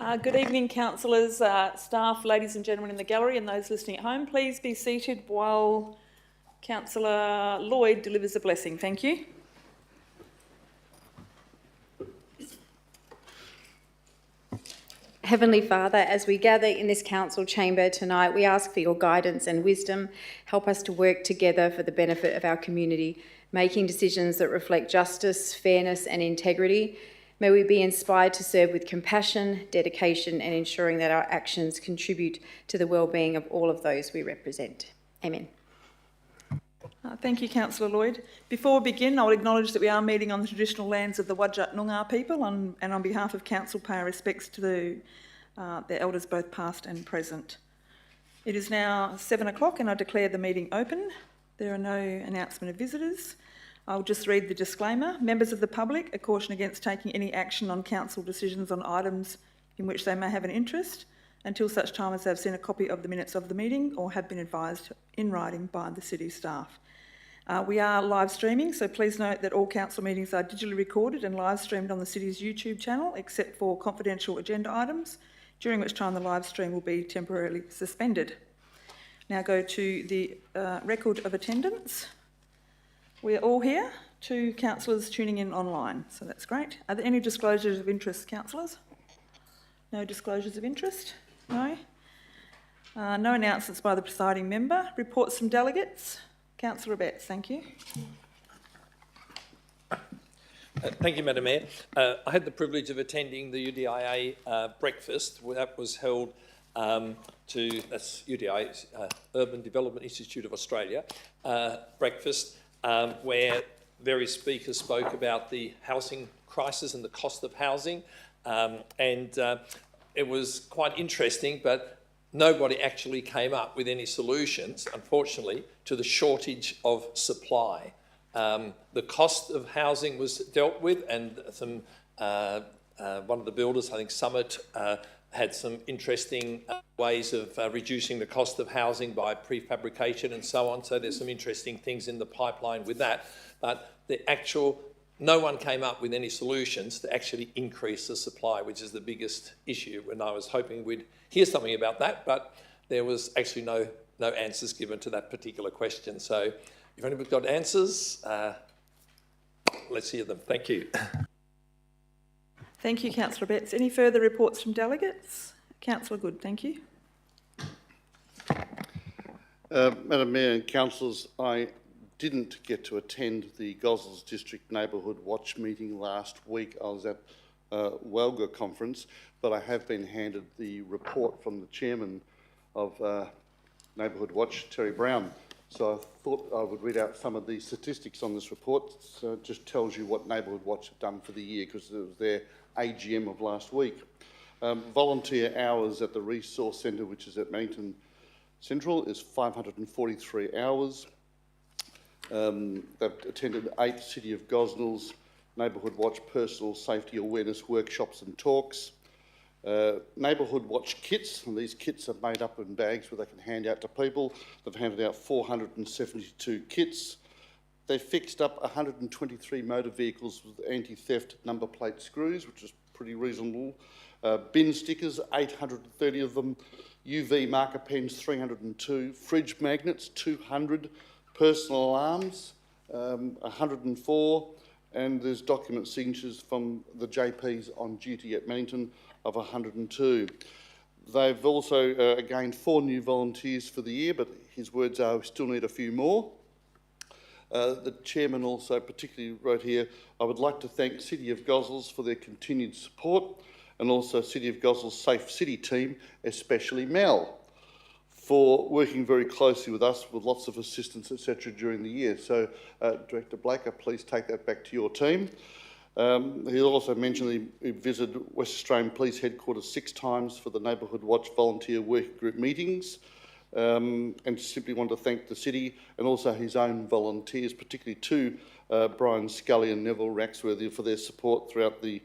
Good evening, councillors, staff, ladies and gentlemen in the gallery and those listening at home. Please be seated while Councillor Lloyd delivers a blessing. Thank you. Heavenly Father, as we gather in this council chamber tonight, we ask for your guidance and wisdom. Help us to work together for the benefit of our community, making decisions that reflect justice, fairness and integrity. May we be inspired to serve with compassion, dedication and ensuring that our actions contribute to the well-being of all of those we represent. Amen. Thank you, Councillor Lloyd. Before we begin, I will acknowledge that we are meeting on the traditional lands of the Whadjuk Noongar people and on behalf of Council pay our respects to their elders both past and present. It is now 7 o'clock and I declare the meeting open. There are no announcement of visitors. I'll just read the disclaimer. Members of the public are cautioned against taking any action on council decisions on items in which they may have an interest until such time as they've seen a copy of the minutes of the meeting or have been advised in writing by the city staff. We are live streaming, so please note that all council meetings are digitally recorded and live streamed on the city's YouTube channel, except for confidential agenda items, during which time the live stream will be temporarily suspended. Now go to the record of attendance. We are all here, 2 councillors tuning in online, so that's great. Are there any disclosures of interest, councillors? No disclosures of interest? No? No announcements by the presiding member. Reports from delegates. Councillor Betts, thank you. Thank you, Madam Mayor. I had the privilege of attending the UDIA breakfast that was held that's UDIA, Urban Development Institute of Australia, breakfast where various speakers spoke about the housing crisis and the cost of housing, and it was quite interesting, but nobody actually came up with any solutions, unfortunately, to the shortage of supply. The cost of housing was dealt with, and some one of the builders, I think Summit, had some interesting ways of reducing the cost of housing by prefabrication and so on. So there's some interesting things in the pipeline with that. But no one came up with any solutions to actually increase the supply, which is the biggest issue. And I was hoping we'd hear something about that, but there was actually no answers given to that particular question. So if anybody's got answers, let's hear them. Thank you. Thank you, Councillor Betts. Any further reports from delegates? Councillor Good, thank you. Madam Mayor and councillors, I didn't get to attend the Gosnells District Neighbourhood Watch meeting last week. I was at Welga conference, but I have been handed the report from the chairman of Neighbourhood Watch, Terry Brown. So I thought I would read out some of the statistics on this report. So it just tells you what Neighbourhood Watch have done for the year, because it was their AGM of last week. Volunteer hours at the Resource Centre, which is at Mannington Central, is 543 hours. They've attended 8 City of Gosnells Neighbourhood Watch personal safety awareness workshops and talks. Neighbourhood Watch kits, and these kits are made up in bags where they can hand out to people. They've handed out 472 kits. They fixed up 123 motor vehicles with anti-theft number plate screws, which is pretty reasonable. Bin stickers, 830 of them. UV marker pens, 302. Fridge magnets, 200. Personal alarms, 104. And there's document signatures from the JPs on duty at Mannington of 102. They've also gained 4 new volunteers for the year, but his words are we still need a few more. The chairman also particularly wrote here, I would like to thank City of Gosnells for their continued support, and also City of Gosnells Safe City team, especially Mel, for working very closely with us with lots of assistance, etc. during the year. So, Director Blaker, please take that back to your team. He also mentioned he visited West Australian Police Headquarters 6 times for the Neighbourhood Watch volunteer working group meetings, and simply want to thank the City and also his own volunteers, particularly 2, Brian Scully and Neville Raxworthy, for their support throughout the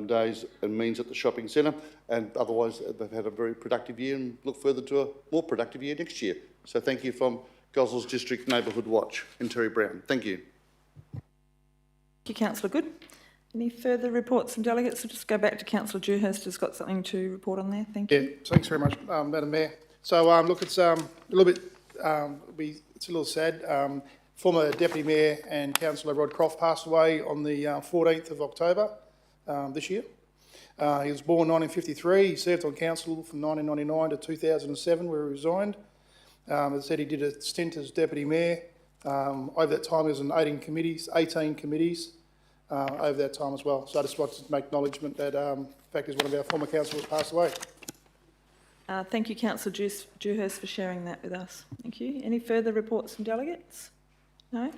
days and means at the shopping centre. And otherwise, they've had a very productive year and look further to a more productive year next year. So thank you from Gosnells District Neighbourhood Watch and Terry Brown. Thank you. Thank you, Councillor Good. Any further reports from delegates? We'll just go back to Councillor Dewhurst, who's got something to report on there. Thank you. Yeah, thanks very much, Madam Mayor. So, look, it's a little bit, it's a little sad. Former Deputy Mayor and Councillor Rod Croft passed away on the 14th of October this year. He was born in 1953. He served on council from 1999 to 2007, where he resigned. As I said, he did a stint as Deputy Mayor. Over that time, he was in 18 committees over that time as well. So I just wanted to make acknowledgement that, in fact, one of our former councillors passed away. Thank you, Councillor Dewhurst, for sharing that with us. Thank you. Any further reports from delegates? No?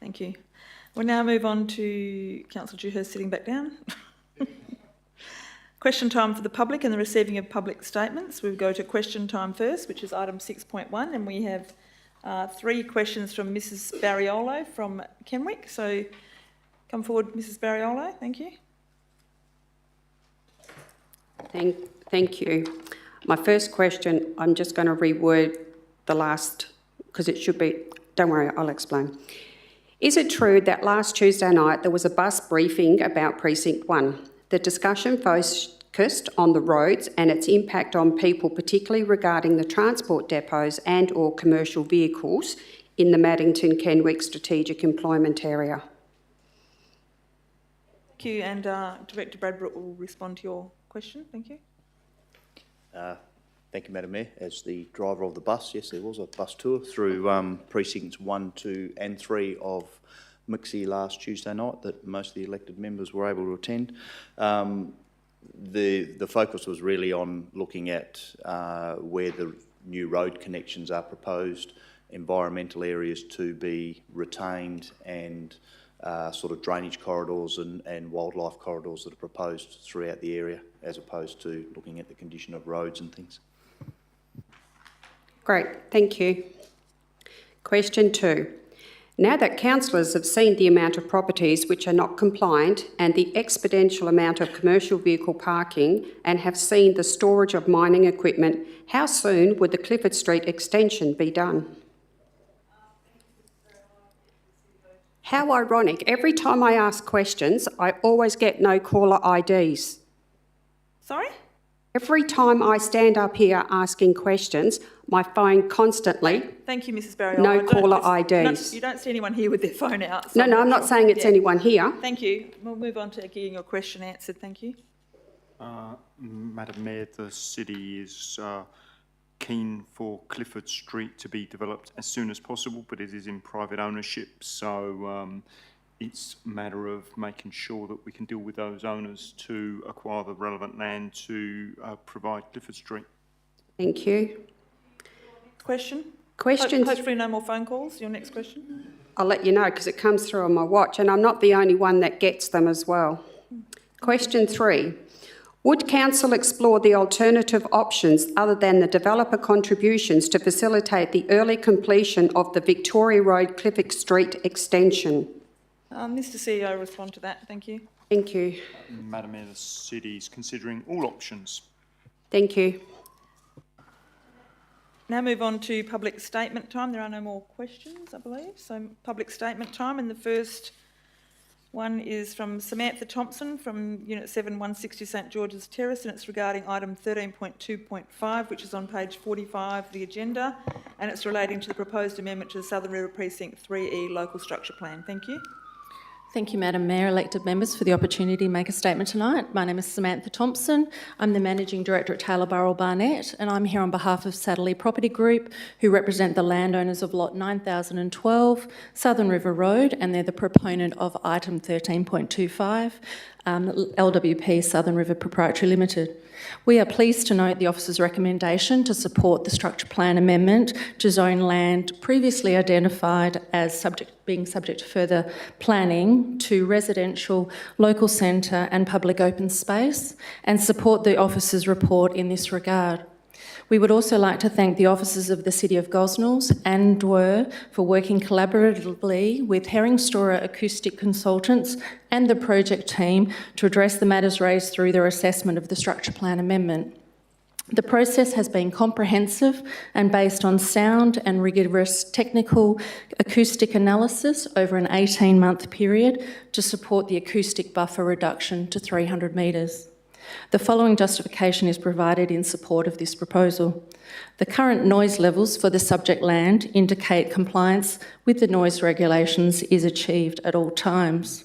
Thank you. We'll now move on to Councillor Dewhurst sitting back down. Question time for the public and the receiving of public statements. We'll go to question time first, which is item 6.1, and we have 3 questions from Mrs Barriolo from Kenwick. So come forward, Mrs Barriolo. Thank you. Thank you. My first question, I'm just going to reword the last, because it should be, don't worry, I'll explain. Is it true that last Tuesday night there was a bus briefing about Precinct 1? The discussion focused on the roads and its impact on people, particularly regarding the transport depots and or commercial vehicles in the Maddington-Kenwick strategic employment area. Thank you, and Director Bradbrook will respond to your question. Thank you. Thank you, Madam Mayor. As the driver of the bus, yes, there was a bus tour through precincts 1, 2 and 3 of Mixie last Tuesday night that most of the elected members were able to attend. The focus was really on looking at where the new road connections are proposed, environmental areas to be retained, and sort of drainage corridors and wildlife corridors that are proposed throughout the area, as opposed to looking at the condition of roads and things. Great, thank you. Question 2. Now that councillors have seen the amount of properties which are not compliant and the exponential amount of commercial vehicle parking and have seen the storage of mining equipment, how soon would the Clifford Street extension be done? How ironic. Every time I ask questions, I always get no caller IDs. Sorry? Every time I stand up here asking questions, my phone constantly... Thank you, Mrs Barriolo. No caller IDs. No, you don't see anyone here with their phone out. So No, I'm not saying it's anyone here. Thank you. We'll move on to getting your question answered. Thank you. Madam Mayor, the city is keen for Clifford Street to be developed as soon as possible, but it is in private ownership, so it's a matter of making sure that we can deal with those owners to acquire the relevant land to provide Clifford Street. Thank you. Question? Questions? Hopefully no more phone calls. Your next question? I'll let you know because it comes through on my watch and I'm not the only one that gets them as well. Question 3. Would Council explore the alternative options other than the developer contributions to facilitate the early completion of the Victoria Road Clifford Street extension? Mr CEO, respond to that. Thank you. Thank you. Madam Mayor, the city is considering all options. Thank you. Now move on to public statement time. There are no more questions, I believe. So public statement time, and the first one is from Samantha Thompson from Unit 7, 160 St George's Terrace, and it's regarding item 13.2.5, which is on page 45 of the agenda, and it's relating to the proposed amendment to the Southern River Precinct 3E Local Structure Plan. Thank you. Thank you, Madam Mayor, elected members, for the opportunity to make a statement tonight. My name is Samantha Thompson. I'm the Managing Director at Taylor Burrell Barnett, and I'm here on behalf of Satterley Property Group, who represent the landowners of Lot 9012, Southern River Road, and they're the proponent of item 13.25, LWP Southern River Proprietary Limited. We are pleased to note the officer's recommendation to support the structure plan amendment to zone land previously identified as being subject to further planning to residential, local centre and public open space, and support the officer's report in this regard. We would also like to thank the officers of the City of Gosnells and Dwyer for working collaboratively with Herring Storer Acoustic Consultants and the project team to address the matters raised through their assessment of the structure plan amendment. The process has been comprehensive and based on sound and rigorous technical acoustic analysis over an 18-month period to support the acoustic buffer reduction to 300 metres. The following justification is provided in support of this proposal. The current noise levels for the subject land indicate compliance with the noise regulations is achieved at all times.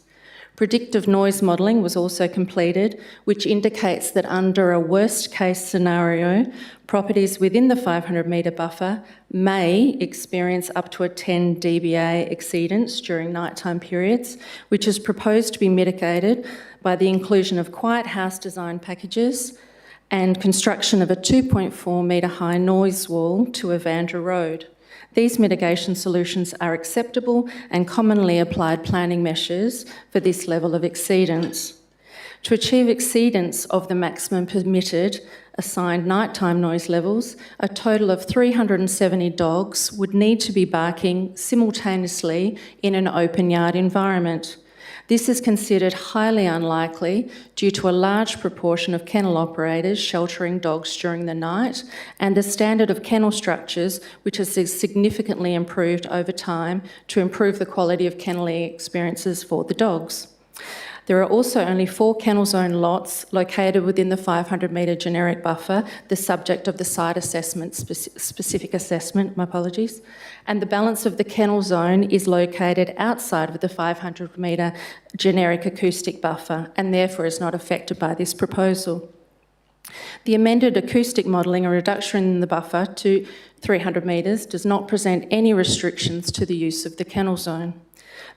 Predictive noise modelling was also completed, which indicates that under a worst-case scenario, properties within the 500 metre buffer may experience up to a 10 dBA exceedance during nighttime periods, which is proposed to be mitigated by the inclusion of quiet house design packages and construction of a 2.4 metre high noise wall to Evandra Road. These mitigation solutions are acceptable and commonly applied planning measures for this level of exceedance. To achieve exceedance of the maximum permitted assigned nighttime noise levels, a total of 370 dogs would need to be barking simultaneously in an open yard environment. This is considered highly unlikely due to a large proportion of kennel operators sheltering dogs during the night and the standard of kennel structures, which has significantly improved over time to improve the quality of kenneling experiences for the dogs. There are also only 4 kennel zone lots located within the 500 metre generic buffer, the subject of the site assessment, specific assessment, my apologies, and the balance of the kennel zone is located outside of the 500 metre generic acoustic buffer and therefore is not affected by this proposal. The amended acoustic modelling, a reduction in the buffer to 300 metres, does not present any restrictions to the use of the kennel zone.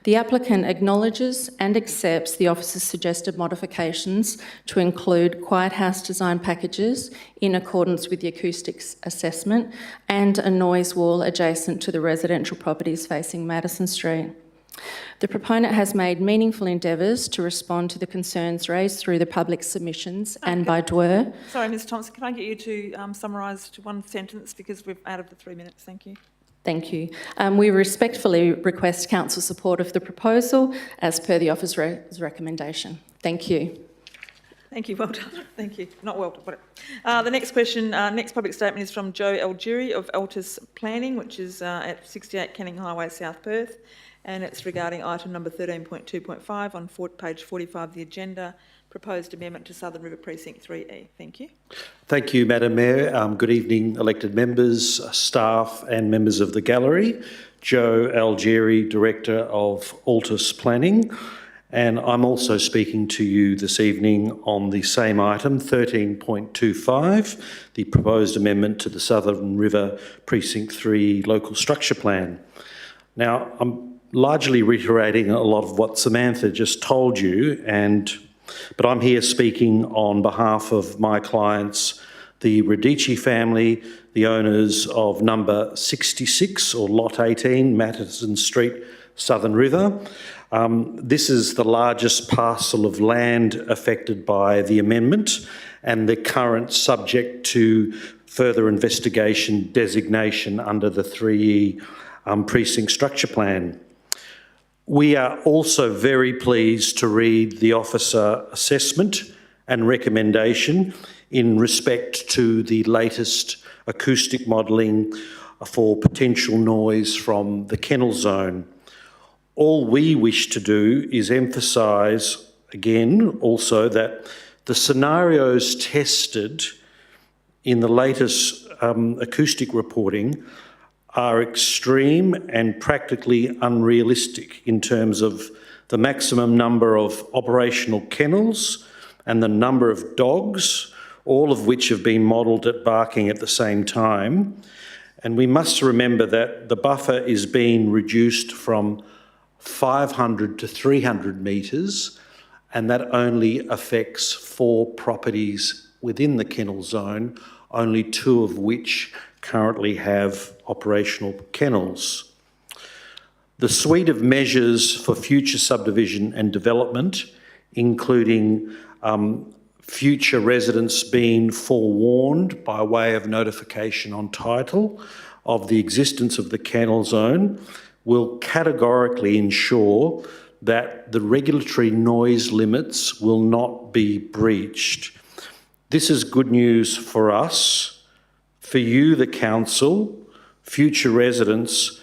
The applicant acknowledges and accepts the officer's suggested modifications to include quiet house design packages in accordance with the acoustics assessment and a noise wall adjacent to the residential properties facing Madison Street. The proponent has made meaningful endeavours to respond to the concerns raised through the public submissions and by DWER. Sorry, Ms Thompson, can I get you to summarise to one sentence because we're out of the 3 minutes? Thank you. Thank you. We respectfully request council support of the proposal as per the officer's recommendation. Thank you. Thank you, well done. Thank you. Not well done, whatever. The next question, next public statement is from Joe Algieri of Altus Planning, which is at 68 Canning Highway, South Perth, and it's regarding item number 13.2.5 on page 45 of the agenda, proposed amendment to Southern River Precinct 3E. Thank you. Thank you, Madam Mayor. Good evening, elected members, staff and members of the gallery. Joe Algieri, Director of Altus Planning. And I'm also speaking to you this evening on the same item, 13.25, the proposed amendment to the Southern River Precinct 3 Local Structure Plan. Now, I'm largely reiterating a lot of what Samantha just told you, but I'm here speaking on behalf of my clients, the Radici family, the owners of number 66 or lot 18, Madison Street, Southern River. This is the largest parcel of land affected by the amendment and the current subject to further investigation designation under the 3E precinct structure plan. We are also very pleased to read the officer assessment and recommendation in respect to the latest acoustic modelling for potential noise from the kennel zone. All we wish to do is emphasise again also that the scenarios tested in the latest acoustic reporting are extreme and practically unrealistic in terms of the maximum number of operational kennels and the number of dogs, all of which have been modelled at barking at the same time. And we must remember that the buffer is being reduced from 500 to 300 metres, and that only affects 4 properties within the kennel zone, only 2 of which currently have operational kennels. The suite of measures for future subdivision and development, including future residents being forewarned by way of notification on title of the existence of the kennel zone, will categorically ensure that the regulatory noise limits will not be breached. This is good news for us, for you, the council, future residents,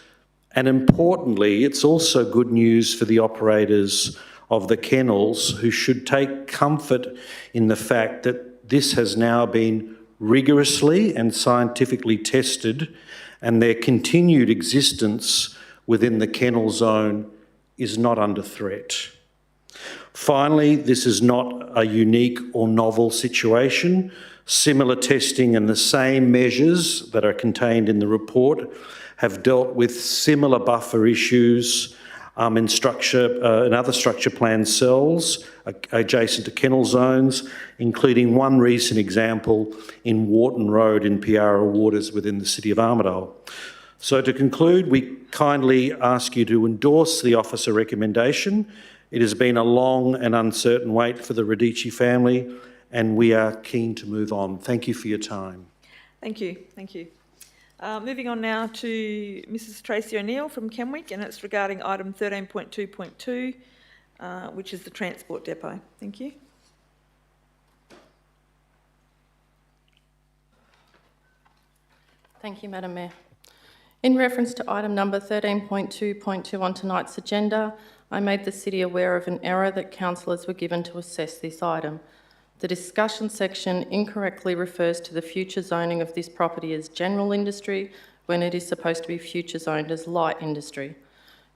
and importantly, it's also good news for the operators of the kennels, who should take comfort in the fact that this has now been rigorously and scientifically tested, and their continued existence within the kennel zone is not under threat. Finally, this is not a unique or novel situation. Similar testing and the same measures that are contained in the report have dealt with similar buffer issues in other structure plan cells adjacent to kennel zones, including one recent example in Wharton Road in Piara Waters within the City of Armidale. So to conclude, we kindly ask you to endorse the officer recommendation. It has been a long and uncertain wait for the Radici family, and we are keen to move on. Thank you for your time. Thank you. Thank you. Moving on now to Mrs Tracy O'Neill from Kenwick, and it's regarding item 13.2.2, which is the transport depot. Thank you. Thank you, Madam Mayor. In reference to item number 13.2.2 on tonight's agenda, I made the City aware of an error that councillors were given to assess this item. The discussion section incorrectly refers to the future zoning of this property as general industry when it is supposed to be future zoned as light industry.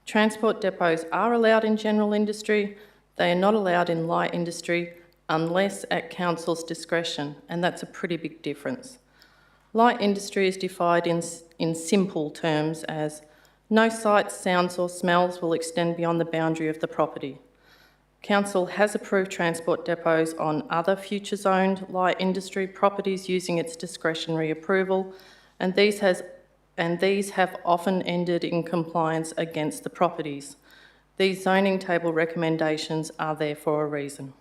Transport depots are allowed in general industry. They are not allowed in light industry unless at council's discretion, and that's a pretty big difference. Light industry is defined in simple terms as no sights, sounds or smells will extend beyond the boundary of the property. Council has approved transport depots on other future zoned light industry properties using its discretionary approval, and these have often ended in compliance against the properties. These zoning table recommendations are there for a reason.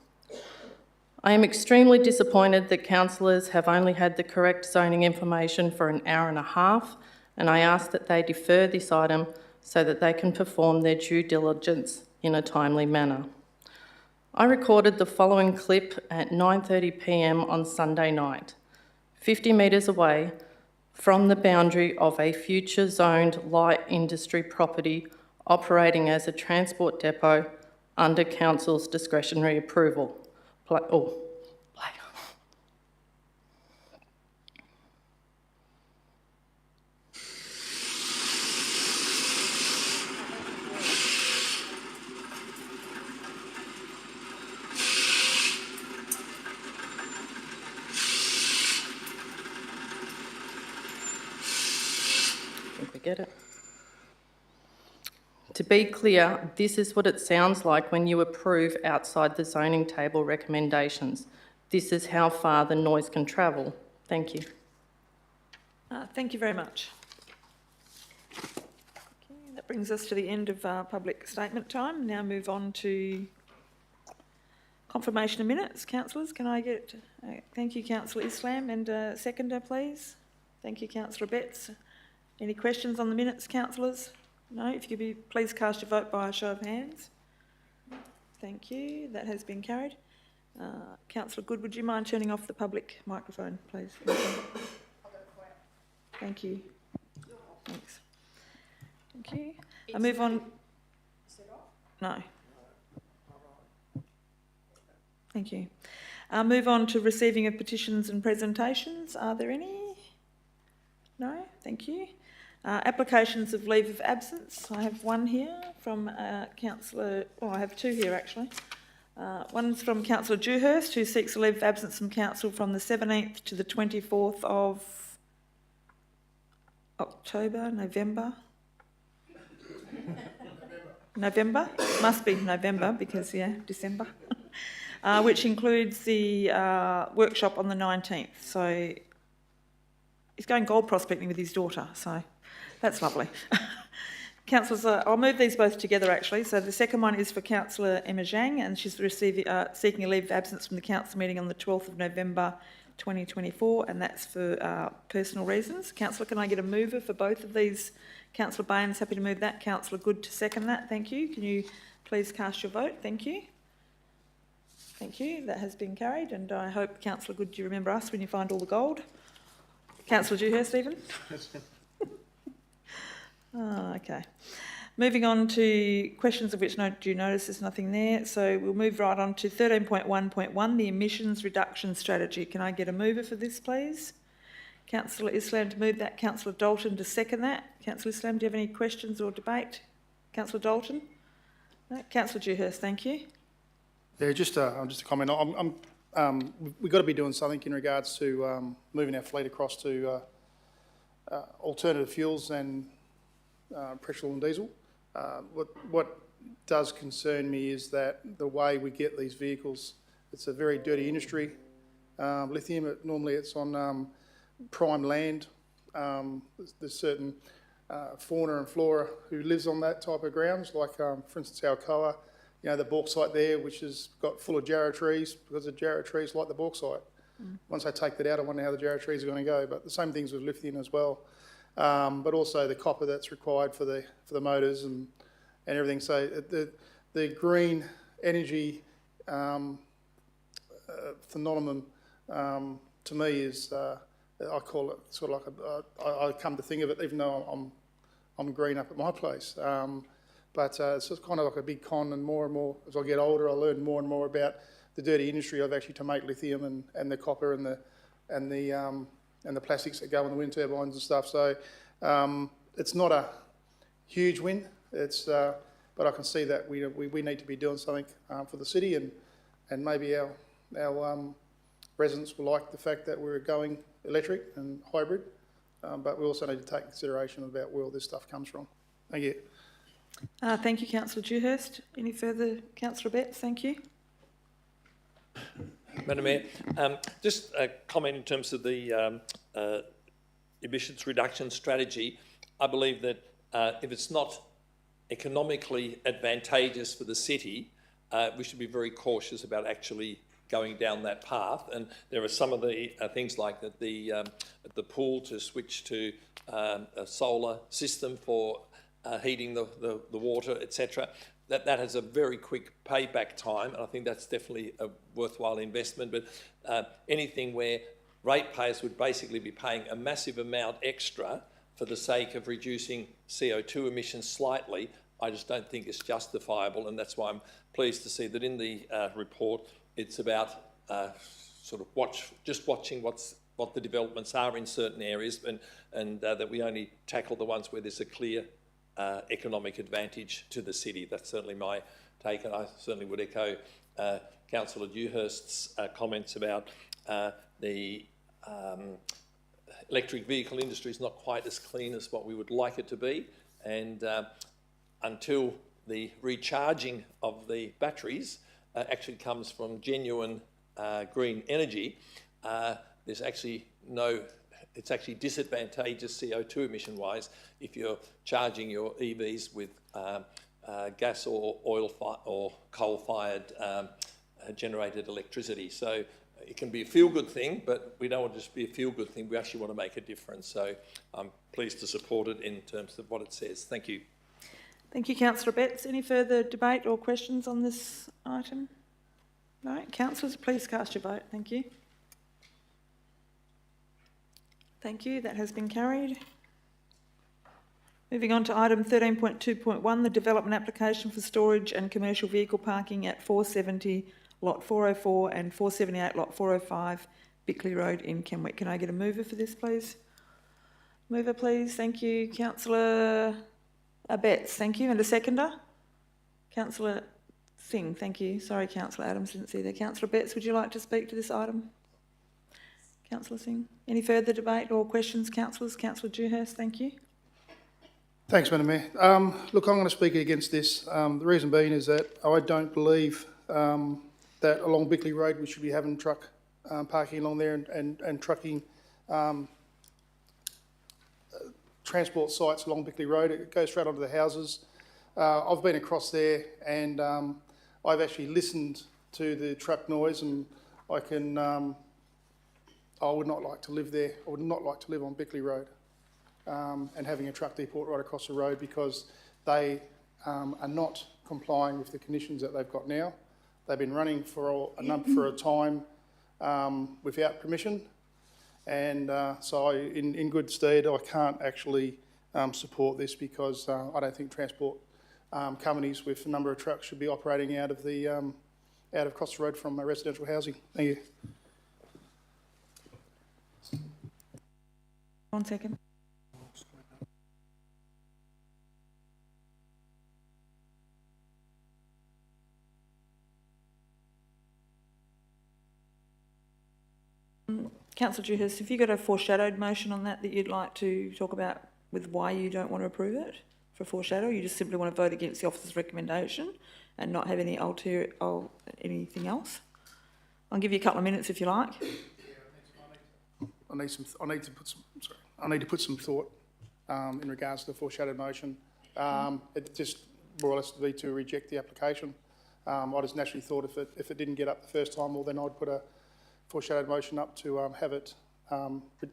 I am extremely disappointed that councillors have only had the correct zoning information for an hour and a half, and I ask that they defer this item so that they can perform their due diligence in a timely manner. I recorded the following clip at 9:30 p.m. on Sunday night, 50 metres away from the boundary of a future zoned light industry property operating as a transport depot under council's discretionary approval. Play. Get it? To be clear, this is what it sounds like when you approve outside the zoning table recommendations. This is how far the noise can travel. Thank you. Thank you very much. Okay, that brings us to the end of public statement time. Now move on to confirmation of minutes. Councillors, can I get... thank you, Councillor Islam, and seconder, please. Thank you, Councillor Betts. Any questions on the minutes, councillors? No? If you could please cast your vote by a show of hands. Thank you. That has been carried. Councillor Good, would you mind turning off the public microphone, please? Thank you. Thanks. Thank you. I move on... No. Thank you. I'll move on to receiving of petitions and presentations. Are there any? No? Thank you. Applications of leave of absence. I have one here from Councillor... Oh, I have two here actually. One's from Councillor Dewhurst, who seeks a leave of absence from Council from the 17th to the 24th of November. November? Must be November because, yeah, December. Which includes the workshop on the 19th. So he's going gold prospecting with his daughter, so that's lovely. Councillors, I'll move these both together actually. So the second one is for Councillor Emma Zhang, and she's seeking a leave of absence from the council meeting on the 12th of November 2024, and that's for personal reasons. Councillor, can I get a mover for both of these? Councillor Baines, happy to move that. Councillor Good to second that. Thank you. Can you please cast your vote? Thank you. Thank you. That has been carried, and I hope, Councillor Good, you remember us when you find all the gold. Councillor Dewhurst, Stephen? Okay. Moving on to questions of which no due notice, there's nothing there. So we'll move right on to 13.1.1, the emissions reduction strategy. Can I get a mover for this, please? Councillor Islam to move that. Councillor Dalton to second that. Councillor Islam, do you have any questions or debate? Councillor Dalton? No. Councillor Dewhurst, thank you. Yeah, just a comment. We've got to be doing something in regards to moving our fleet across to alternative fuels and petrol and diesel. What does concern me is that the way we get these vehicles, it's a very dirty industry. Lithium, normally it's on prime land. There's certain fauna and flora who lives on that type of grounds, like for instance Alcoa, you know, the bauxite there, which has got full of jarrah trees, because the jarrah trees like the bauxite. Once they take that out, I wonder how the jarrah trees are going to go. But the same things with lithium as well. But also the copper that's required for the motors and everything. So the green energy phenomenon to me is I call it sort of like I come to think of it, even though I'm green up at my place. But it's just kind of like a big con, and more as I get older, I learn more and more about the dirty industry of actually to make lithium and the copper and the plastics that go in the wind turbines and stuff. So it's not a huge win. But I can see that we need to be doing something for the city, and maybe our residents will like the fact that we're going electric and hybrid. But we also need to take consideration about where all this stuff comes from. Thank you. Thank you, Councillor Dewhurst. Any further? Councillor Betts, thank you. Madam Mayor, just a comment in terms of the emissions reduction strategy. I believe that if it's not economically advantageous for the city, we should be very cautious about actually going down that path. And there are some of the things like that the pool to switch to a solar system for heating the water, etc. That has a very quick payback time, and I think that's definitely a worthwhile investment. But anything where ratepayers would basically be paying a massive amount extra for the sake of reducing CO2 emissions slightly, I just don't think it's justifiable, and that's why I'm pleased to see that in the report it's about sort of watching what the developments are in certain areas, and that we only tackle the ones where there's a clear economic advantage to the city. That's certainly my take, and I certainly would echo Councillor Dewhurst's comments about the electric vehicle industry is not quite as clean as what we would like it to be, and until the recharging of the batteries actually comes from genuine green energy, there's actually it's actually disadvantageous CO2 emission-wise if you're charging your EVs with gas or oil or coal-fired generated electricity. So it can be a feel-good thing, but we don't want to just be a feel-good thing. We actually want to make a difference. So I'm pleased to support it in terms of what it says. Thank you. Thank you, Councillor Betts. Any further debate or questions on this item? No? Councillors, please cast your vote. Thank you. Thank you. That has been carried. Moving on to item 13.2.1, the development application for storage and commercial vehicle parking at 470 Lot 404 and 478 Lot 405 Bickley Road in Kenwick. Can I get a mover for this, please? Mover, please. Thank you. Councillor Betts, thank you. And a seconder? Councillor Singh, thank you. Sorry, Councillor Adams, didn't see there. Councillor Betts, would you like to speak to this item? Councillor Singh. Any further debate or questions, councillors? Councillor Dewhurst, thank you. Thanks, Madam Mayor. Look, I'm going to speak against this. The reason being is that I don't believe that along Bickley Road we should be having truck parking along there and trucking transport sites along Bickley Road. It goes straight onto the houses. I've been across there, and I've actually listened to the truck noise, and I would not like to live there. I would not like to live on Bickley Road and having a truck depot right across the road, because they are not complying with the conditions that they've got now. They've been running for a time without permission, and so in good stead, I can't actually support this because I don't think transport companies with a number of trucks should be operating out of across the road from residential housing. Thank you. 1 second. Councillor Dewhurst, have you got a foreshadowed motion on that you'd like to talk about with why you don't want to approve it for foreshadow? You just simply want to vote against the officer's recommendation and not have any anything else? I'll give you a couple of minutes if you like. I need to put some thought in regards to the foreshadowed motion. It just more or less to be to reject the application. I just naturally thought if it didn't get up the first time, well then I'd put a foreshadowed motion up to have it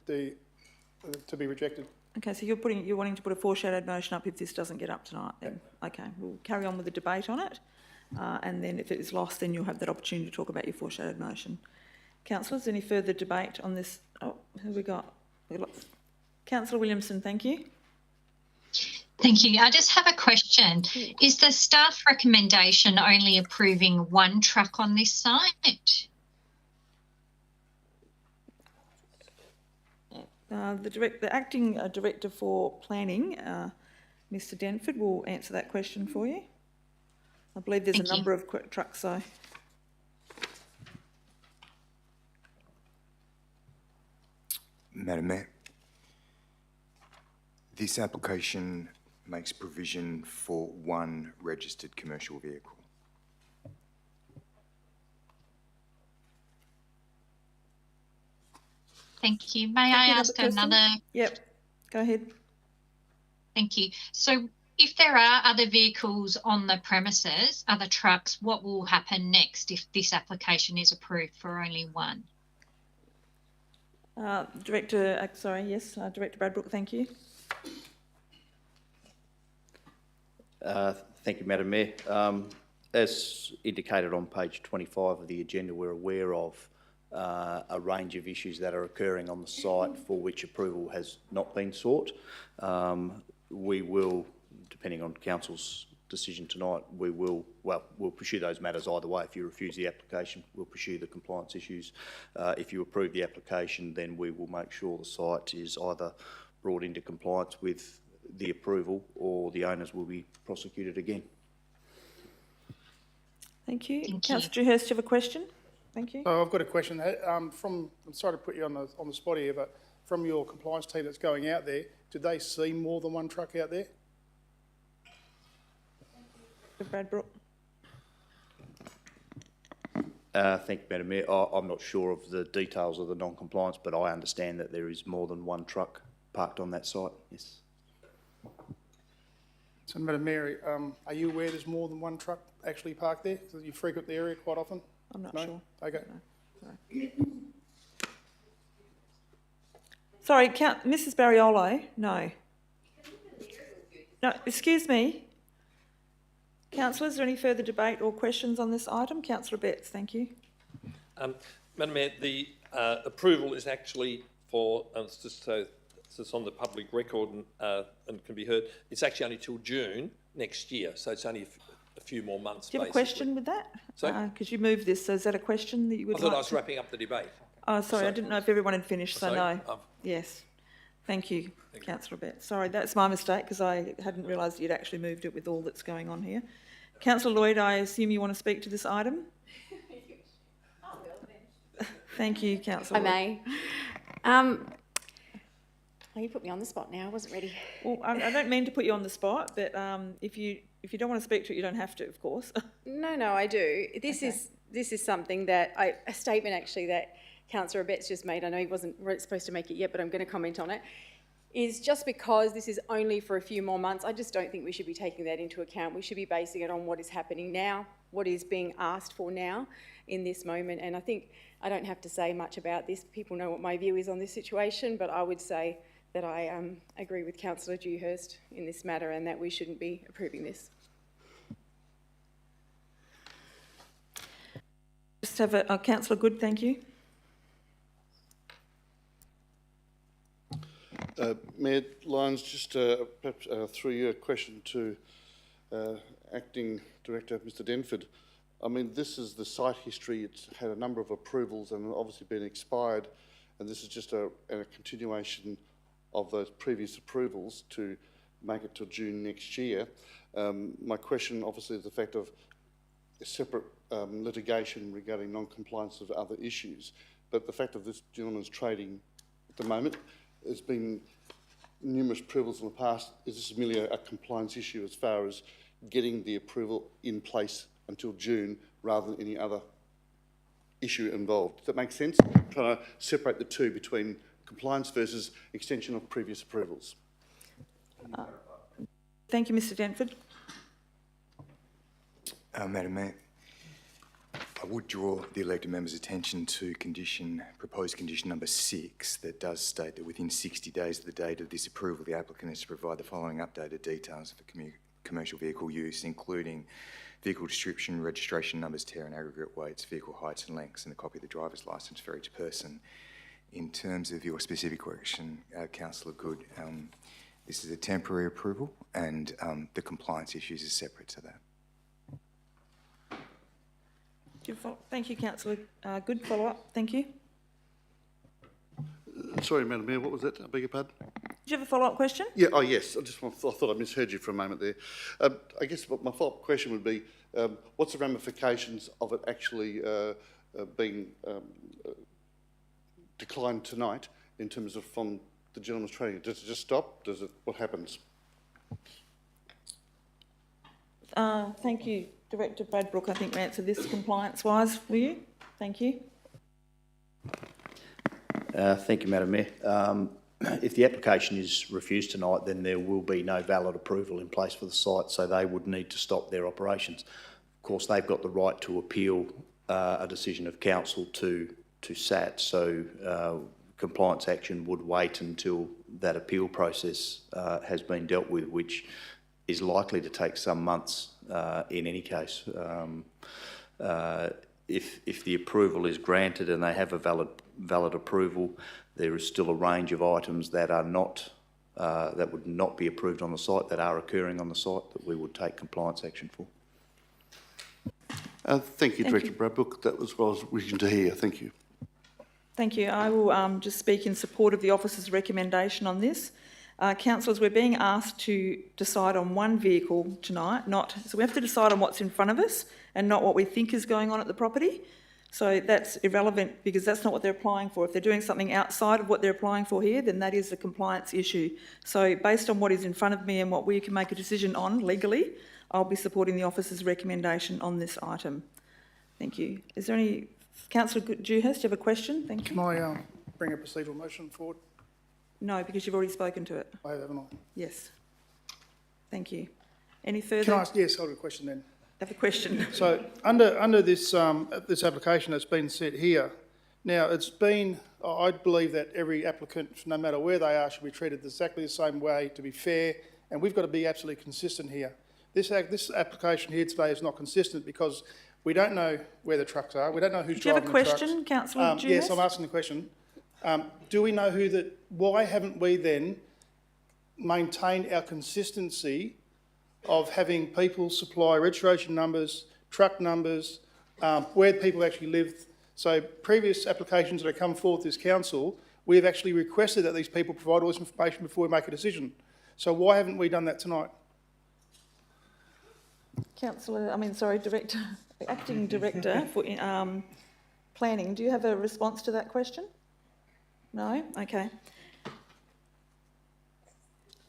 to be rejected. Okay, so you're wanting to put a foreshadowed motion up if this doesn't get up tonight then? Yeah. Okay, we'll carry on with the debate on it, and then if it is lost, then you'll have that opportunity to talk about your foreshadowed motion. Councillors, any further debate on this? Oh, who we got? Councillor Williamson, thank you. Thank you. I just have a question. Is the staff recommendation only approving one truck on this site? The acting director for planning, Mr. Denford, will answer that question for you. I believe there's a number of trucks, so. Madam Mayor, this application makes provision for one registered commercial vehicle. Thank you. May I ask another? Yep, go ahead. Thank you. So if there are other vehicles on the premises, other trucks, what will happen next if this application is approved for only one? Director Bradbrook, thank you. Thank you, Madam Mayor. As indicated on page 25 of the agenda, we're aware of a range of issues that are occurring on the site for which approval has not been sought. We will, depending on Council's decision tonight, we'll pursue those matters either way. If you refuse the application, we'll pursue the compliance issues. If you approve the application, then we will make sure the site is either brought into compliance with the approval or the owners will be prosecuted again. Thank you. Councillor Dewhurst, you have a question? Thank you. I've got a question. I'm sorry to put you on the spot here, but from your compliance team that's going out there, did they see more than one truck out there? Bradbrook. Thank you, Madam Mayor. I'm not sure of the details of the non-compliance, but I understand that there is more than one truck parked on that site, yes. So, Madam Mayor, are you aware there's more than one truck actually parked there? So you frequent the area quite often? I'm not No? sure. Okay. No. Sorry, Mrs. Barriolo? No. No, excuse me. Councillors, is there any further debate or questions on this item? Councillor Betts, thank you. Madam Mayor, the approval is actually for, just so it's on the public record and can be heard, it's actually only till June next year, so it's only a few more months. Do you have a question with that? Because you moved this, so is that a question that you would like? I thought I was wrapping up the debate. Oh, sorry, I didn't know if everyone had finished, so no. Oh. Yes. Thank you, Councillor Betts. Sorry, that's my mistake because I hadn't realised you'd actually moved it with all that's going on here. Councillor Lloyd, I assume you want to speak to this item? Thank you, Councillor Lloyd. I may. Oh, you put me on the spot now. I wasn't ready. Well, I don't mean to put you on the spot, but if you don't want to speak to it, you don't have to, of course. No, I do. This is something that a statement actually that Councillor Betts just made. I know he wasn't supposed to make it yet, but I'm going to comment on it. Is just because this is only for a few more months, I just don't think we should be taking that into account. We should be basing it on what is happening now, what is being asked for now in this moment. And I think I don't have to say much about this. People know what my view is on this situation, but I would say that I agree with Councillor Dewhurst in this matter and that we shouldn't be approving this. next have a Councillor Good, thank you. Mayor Lyons, just perhaps through you a question to Acting Director Mr Denford. I mean, this is the site history. It's had a number of approvals and obviously been expired, and this is just a continuation of those previous approvals to make it till June next year. My question obviously is the fact of separate litigation regarding non-compliance of other issues, but the fact of this gentleman's trading at the moment, there's been numerous approvals in the past. Is this merely a compliance issue as far as getting the approval in place until June rather than any other issue involved? Does that make sense? I'm trying to separate the two between compliance versus extension of previous approvals. Thank you, Mr Denford. Madam Mayor, I would draw the elected member's attention to proposed condition number 6 that does state that within 60 days of the date of this approval, the applicant is to provide the following updated details of the commercial vehicle use, including vehicle description, registration numbers, tare and aggregate weights, vehicle heights and lengths, and a copy of the driver's licence for each person. In terms of your specific question, Councillor Good, this is a temporary approval and the compliance issues are separate to that. Thank you, Councillor Good. Follow up. Thank you. Sorry, Madam Mayor, what was that? I beg your pardon? Did you have a follow-up question? Yeah, oh yes, I thought I misheard you for a moment there. I guess my follow-up question would be, what's the ramifications of it actually being declined tonight in terms of from the gentleman's trading? Does it just stop? What happens? Thank you, Director Bradbrook. I think we answered this compliance-wise for you. Thank you. Thank you, Madam Mayor. If the application is refused tonight, then there will be no valid approval in place for the site, so they would need to stop their operations. Of course, they've got the right to appeal a decision of council to SAT, so compliance action would wait until that appeal process has been dealt with, which is likely to take some months in any case. If the approval is granted and they have a valid approval, there is still a range of items that are not that would not be approved on the site that are occurring on the site that we would take compliance action for. Thank you, Director Bradbrook. That was what I was wishing to hear. Thank you. Thank you. I will just speak in support of the officer's recommendation on this. Councillors, we're being asked to decide on one vehicle tonight, so we have to decide on what's in front of us and not what we think is going on at the property. So that's irrelevant because that's not what they're applying for. If they're doing something outside of what they're applying for here, then that is a compliance issue. So based on what is in front of me and what we can make a decision on legally, I'll be supporting the officer's recommendation on this item. Thank you. Is there any... Councillor Dewhurst, do you have a question? Thank you. Can I bring a procedural motion forward? No, because you've already spoken to it. I have, haven't I? Yes. Thank you. Any further? Can I ask? Yes, I'll have a question then. Have a question. So under this this application that's been set here, now it's been, I believe that every applicant, no matter where they are, should be treated exactly the same way to be fair, and we've got to be absolutely consistent here. This application here today is not consistent because we don't know where the trucks are. We don't know who's driving the trucks. Do you have a question, Councillor Dewhurst? Yes, I'm asking the question. Do we know why haven't we then maintained our consistency of having people supply registration numbers, truck numbers, where people actually live? So previous applications that have come forth this council, we have actually requested that these people provide all this information before we make a decision. So why haven't we done that tonight? Director, Acting Director for Planning, do you have a response to that question? No? Okay.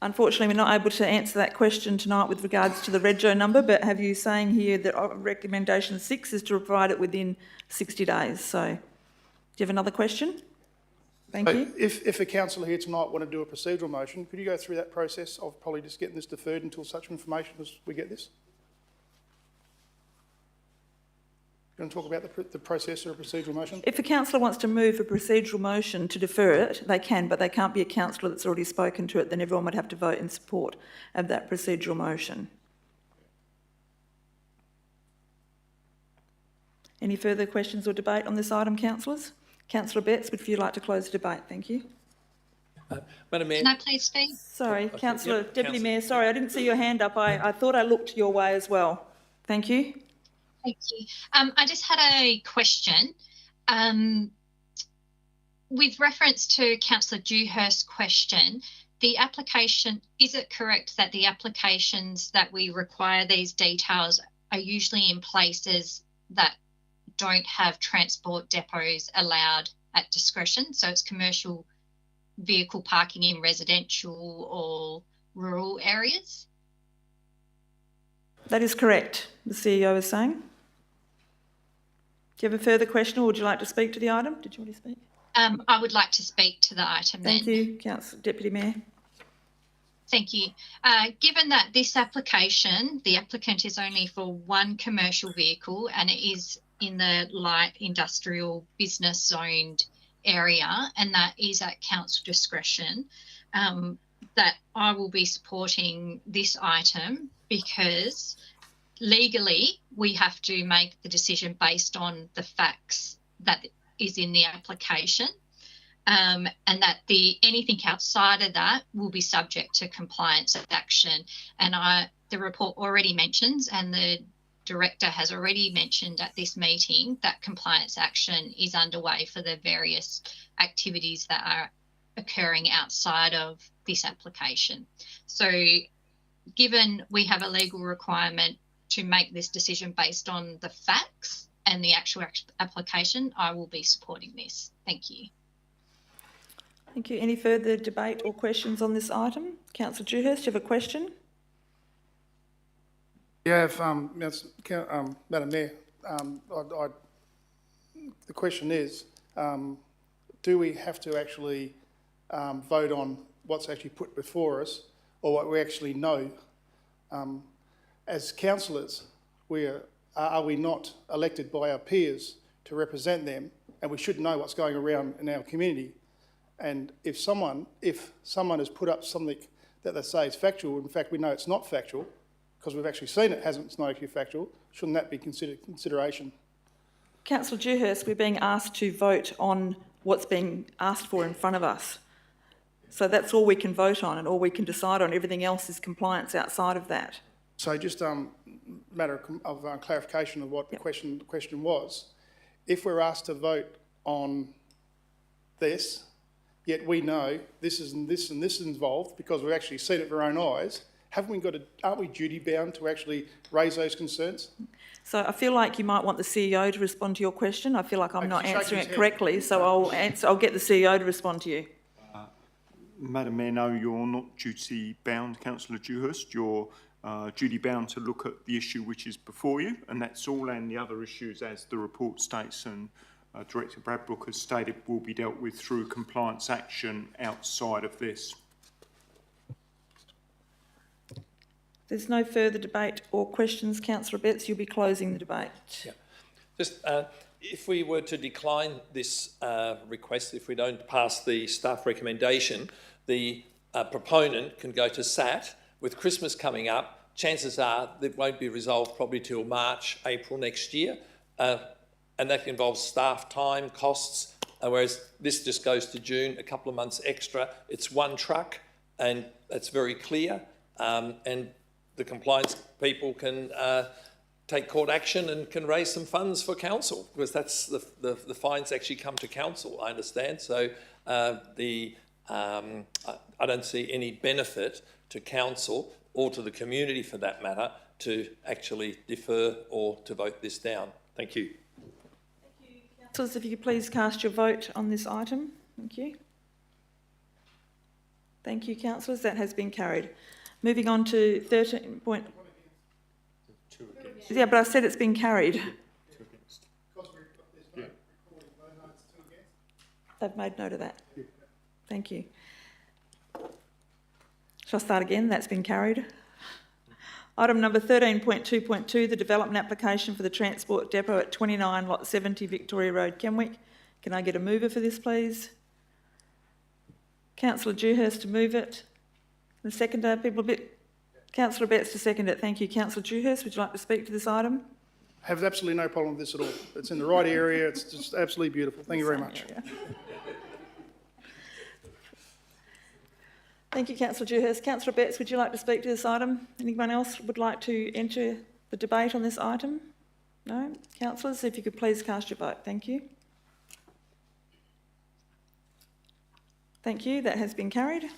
Unfortunately, we're not able to answer that question tonight with regards to the rego number, but have you saying here that recommendation 6 is to provide it within 60 days? So, do you have another question? Thank you. If a councillor here tonight want to do a procedural motion, could you go through that process of probably just getting this deferred until such information as we get this? You want to talk about the process or a procedural motion? If a councillor wants to move a procedural motion to defer it, they can, but they can't be a councillor that's already spoken to it. Then everyone would have to vote in support of that procedural motion. Any further questions or debate on this item, councillors? Councillor Betts, would you like to close the debate? Thank you. Madam Mayor. Can I please speak? Sorry, Okay, Councillor, yep, Deputy Councillor. Mayor, sorry, I didn't see your hand up. I thought I looked your way as well. Thank you. Thank you. I just had a question. With reference to Councillor Dewhurst's question, the application, is it correct that the applications that we require these details are usually in places that don't have transport depots allowed at discretion? So it's commercial vehicle parking in residential or rural areas? That is correct, the CEO is saying. Do you have a further question, or would you like to speak to the item? Did you want to speak? I would like to speak to the item then. Thank you, Deputy Mayor. Thank you. Given that this application, the applicant is only for one commercial vehicle and it is in the light industrial business zoned area, and that is at council discretion, that I will be supporting this item because legally we have to make the decision based on the facts that is in the application, and that anything outside of that will be subject to compliance action. And the report already mentions, and the Director has already mentioned at this meeting, that compliance action is underway for the various activities that are occurring outside of this application. So given we have a legal requirement to make this decision based on the facts and the actual application, I will be supporting this. Thank you. Thank you. Any further debate or questions on this item? Councillor Dewhurst, do you have a question? Yeah, Madam Mayor, the question is, do we have to actually vote on what's actually put before us or what we actually know? As councillors, are we not elected by our peers to represent them, and we should know what's going around in our community? And if someone has put up something that they say is factual, in fact we know it's not factual, because we've actually seen it's not actually factual, shouldn't that be considered consideration? Councillor Dewhurst, we're being asked to vote on what's being asked for in front of us. So that's all we can vote on and all we can decide on. Everything else is compliance outside of that. So just matter of clarification of what the question was. If we're asked to vote on this, yet we know this is and this and this is involved because we've actually seen it with our own eyes, aren't we duty bound to actually raise those concerns? So I feel like you might want the CEO to respond to your question. I feel like I'm not answering it correctly, so I'll get the CEO to respond to you. Madam Mayor, no, you're not duty bound, Councillor Dewhurst. You're duty bound to look at the issue which is before you, and that's all, and the other issues, as the report states and Director Bradbrook has stated, will be dealt with through compliance action outside of this. There's no further debate or questions, Councillor Betts. You'll be closing the debate. Yeah. Just if we were to decline this request, if we don't pass the staff recommendation, the proponent can go to SAT. With Christmas coming up, chances are that won't be resolved probably till March, April next year. And that involves staff time, costs, whereas this just goes to June, a couple of months extra. It's one truck, and that's very clear. And the compliance people can take court action and can raise some funds for council, because that's the fines actually come to council, I understand. So I don't see any benefit to council or to the community for that matter to actually defer or to vote this down. Thank you. Thank you, councillors. If you could please cast your vote on this item. Thank you. Thank you, councillors. That has been carried. Moving on to 13 point... Yeah, but I said it's been carried. They've made note of that. Thank you. Shall I start again? That's been carried. Item number 13.2.2, the development application for the transport depot at 29 Lot 70 Victoria Road, Kenwick. Can I get a mover for this, please? Councillor Dewhurst to move it. The seconder, people a bit... Councillor Betts to second it. Thank you. Councillor Dewhurst, would you like to speak to this item? have absolutely no problem with this at all. It's in the right area, it's just absolutely beautiful. Thank you very much. Area. Thank you, Councillor Dewhurst. Councillor Betts, would you like to speak to this item? Anyone else would like to enter the debate on this item? No? Councillors, if you could please cast your vote. Thank you. Thank you. That has been carried.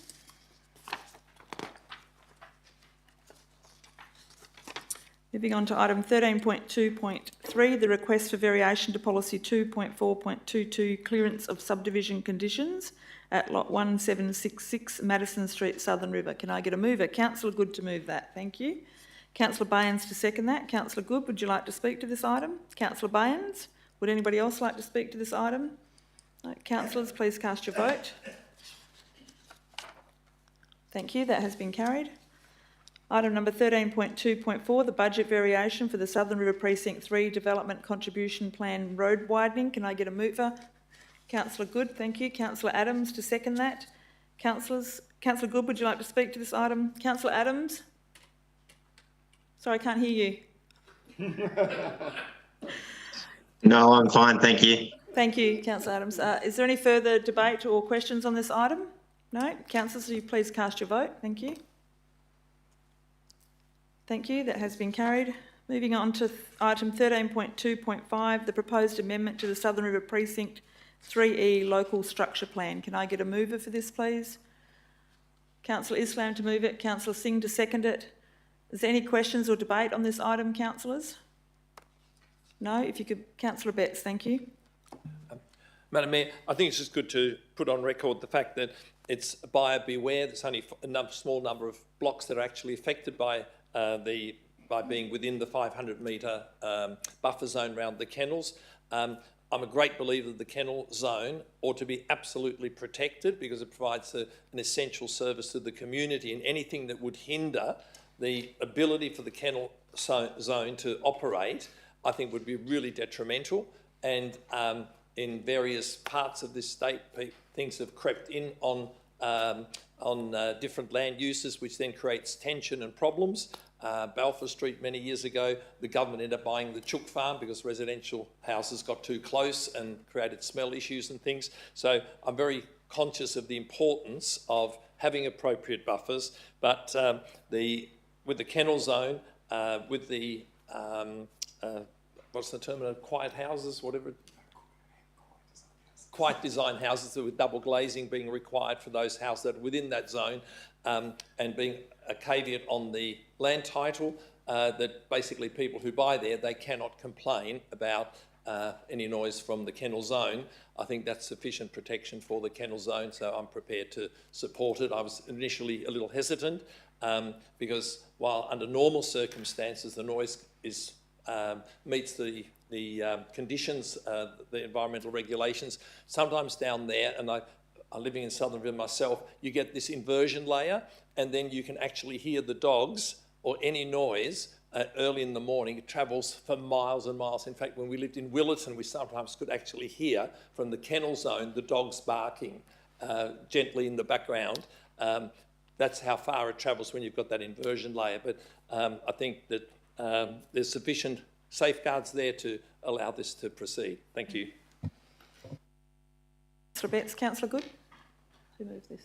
Moving on to item 13.2.3, the request for variation to policy 2.4.22, clearance of subdivision conditions at lot 1766 Madison Street, Southern River. Can I get a mover? Councillor Good to move that. Thank you. Councillor Baines to second that. Councillor Good, would you like to speak to this item? Councillor Baines, would anybody else like to speak to this item? No. Councillors, please cast your vote. Thank you. That has been carried. Item number 13.2.4, the budget variation for the Southern River Precinct 3 Development Contribution Plan road widening. Can I get a mover? Councillor Good, thank you. Councillor Adams to second that. Councillors, Councillor Good, would you like to speak to this item? Councillor Adams? Sorry, I can't hear you. No, I'm fine, thank you. Thank you, Councillor Adams. Is there any further debate or questions on this item? No? Councillors, will you please cast your vote? Thank you. Thank you. That has been carried. Moving on to item 13.2.5, the proposed amendment to the Southern River Precinct 3E Local Structure Plan. Can I get a mover for this, please? Councillor Islam to move it. Councillor Singh to second it. Is there any questions or debate on this item, councillors? No? If you could, Councillor Betts, thank you. Madam Mayor, I think it's just good to put on record the fact that it's buyer beware. There's only a small number of blocks that are actually affected by being within the 500 metre buffer zone around the kennels. I'm a great believer that the kennel zone ought to be absolutely protected because it provides an essential service to the community, and anything that would hinder the ability for the kennel zone to operate, I think would be really detrimental. And in various parts of this state, things have crept in on different land uses, which then creates tension and problems. Balfour Street many years ago, the government ended up buying the Chook Farm because residential houses got too close and created smell issues and things. So I'm very conscious of the importance of having appropriate buffers, but with the kennel zone, with the, what's the term, quiet houses, whatever, quiet design houses with double glazing being required for those houses that are within that zone, and being a caveat on the land title that basically people who buy there, they cannot complain about any noise from the kennel zone. I think that's sufficient protection for the kennel zone, so I'm prepared to support it. I was initially a little hesitant because while under normal circumstances the noise is meets the conditions, the environmental regulations, sometimes down there, and I'm living in Southern River myself, you get this inversion layer, and then you can actually hear the dogs or any noise early in the morning. It travels for miles and miles. In fact, when we lived in Willetton, we sometimes could actually hear from the kennel zone the dogs barking gently in the background. That's how far it travels when you've got that inversion layer. But I think that there's sufficient safeguards there to allow this to proceed. Thank you. Councillor Betts. Councillor Good? Who moves this?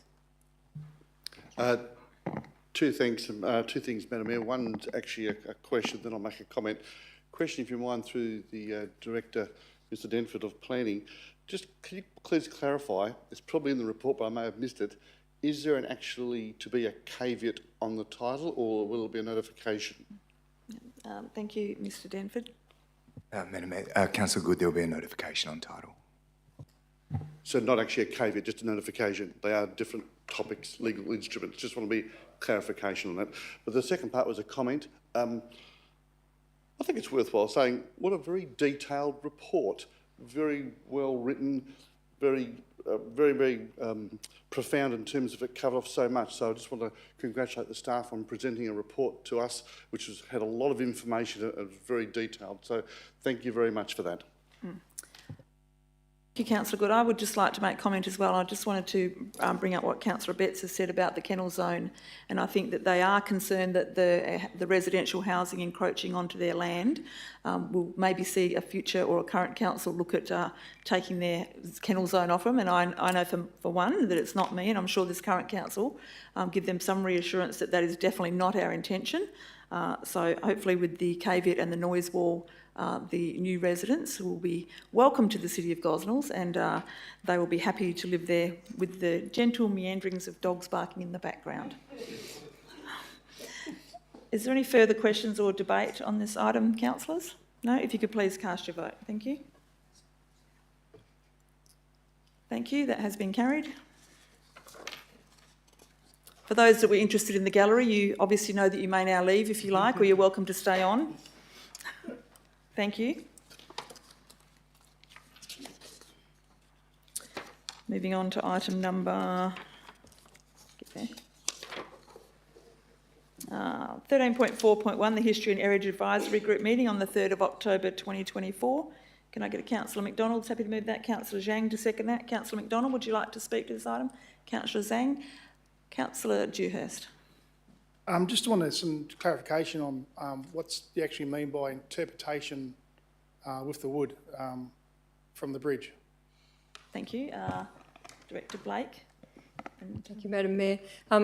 Two things, Madam Mayor. One's actually a question, then I'll make a comment. Question, if you mind, through the Director, Mr Denford of Planning. Just can you please clarify, it's probably in the report but I may have missed it, is there actually to be a caveat on the title or will it be a notification? Thank you, Mr Denford. Madam Mayor, Councillor Good, there will be a notification on title. So not actually a caveat, just a notification. They are different topics, legal instruments. Just want to be clarification on that. But the second part was a comment. I think it's worthwhile saying what a very detailed report, very well written, very profound in terms of it covered off so much. So I just want to congratulate the staff on presenting a report to us, which had a lot of information and very detailed. So thank you very much for that. Thank you, Councillor Good. I would just like to make comment as well. I just wanted to bring up what Councillor Betts has said about the kennel zone, and I think that they are concerned that the residential housing encroaching onto their land will maybe see a future or a current council look at taking their kennel zone off them. And I know for one that it's not me, and I'm sure this current council give them some reassurance that that is definitely not our intention. So hopefully with the caveat and the noise wall, the new residents will be welcome to the city of Gosnells, and they will be happy to live there with the gentle meanderings of dogs barking in the background. Is there any further questions or debate on this item, councillors? No? If you could please cast your vote. Thank you. Thank you. That has been carried. For those that were interested in the gallery, you obviously know that you may now leave if you like, or you're welcome to stay on. Thank you. Moving on to item number 13.4.1, the History and Heritage Advisory Group meeting on the 3rd of October 2024. Can I get a Councillor McDonald? Happy to move that. Councillor Zhang to second that. Councillor McDonald, would you like to speak to this item? Councillor Zhang. Councillor Dewhurst. Just wanted some clarification on what you actually mean by interpretation with the wood from the bridge. Thank you. Director Blake. Thank you, Madam Mayor.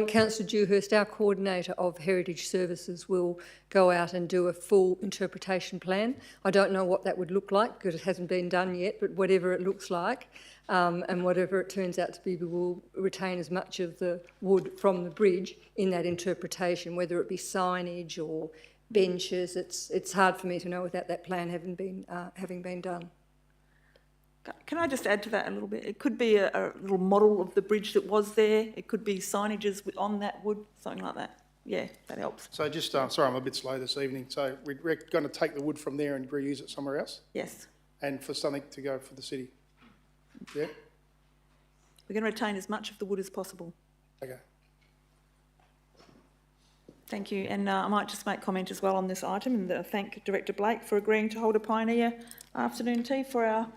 Councillor Dewhurst, our coordinator of Heritage Services, will go out and do a full interpretation plan. I don't know what that would look like because it hasn't been done yet, but whatever it looks like and whatever it turns out to be, we will retain as much of the wood from the bridge in that interpretation, whether it be signage or benches. It's hard for me to know without that plan having been done. Can I just add to that a little bit? It could be a little model of the bridge that was there. It could be signages on that wood, something like that. Yeah, that helps. So just, sorry, I'm a bit slow this evening. So we're going to take the wood from there and reuse it somewhere else? Yes. And for something to go for the city? Yeah? We're going to retain as much of the wood as possible. Okay. Thank you. And I might just make comment as well on this item and thank Director Blake for agreeing to hold a pioneer afternoon tea for our